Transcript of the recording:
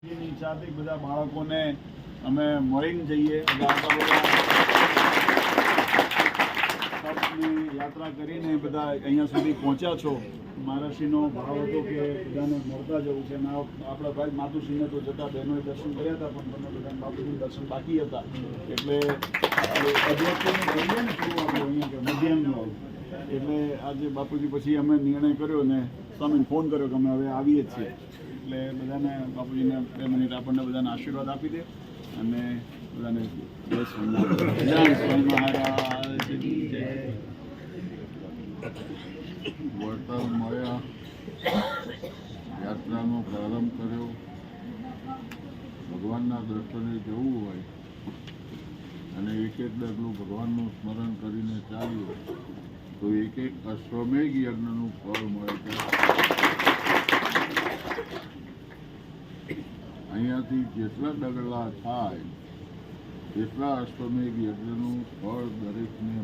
ઈચ્છા હતી બધા બાળકોને અમે મળીને જઈએ યાત્રા કરીને બધા અહીંયા સુધી પહોંચ્યા છો. મહારાષ્ટ્રીનો ભાવ હતો કે બધાને મળતા જવું છે. આપણા ભાઈ માતુશ્રીને તો જતા બહેનોએ દર્શન કર્યા હતા, પણ તમને બધા બાપુજીનું દર્શન બાકી હતા. એટલે અધ્યક્ષને કહીએ ને થોડું આપણે અહીંયા કે મધ્યાહનનું એટલે આજે બાપુજી પછી અમે નિર્ણય કર્યો ને સ્વામીને ફોન કર્યો કે અમે હવે આવીએ જ છીએ. એટલે બધાને બાપુજીને 2 મિનિટ આપણને બધાને આશીર્વાદ આપી દે અને બધાને જય સ્વામિનારાયણ મહારાજની જય. વડતાલ મળ્યા, યાત્રાનો પ્રારંભ કર્યો. ભગવાનના દર્શને જવું હોય અને એક ડગલું ભગવાનનું સ્મરણ કરીને ચાલ્યું તો એક અશ્વમેઘ યજ્ઞનું ફળ મળે છે. અહીંયાથી જેટલા ડગલા થાય એટલા અશ્વમેઘ યજ્ઞનું ફળ દરેકને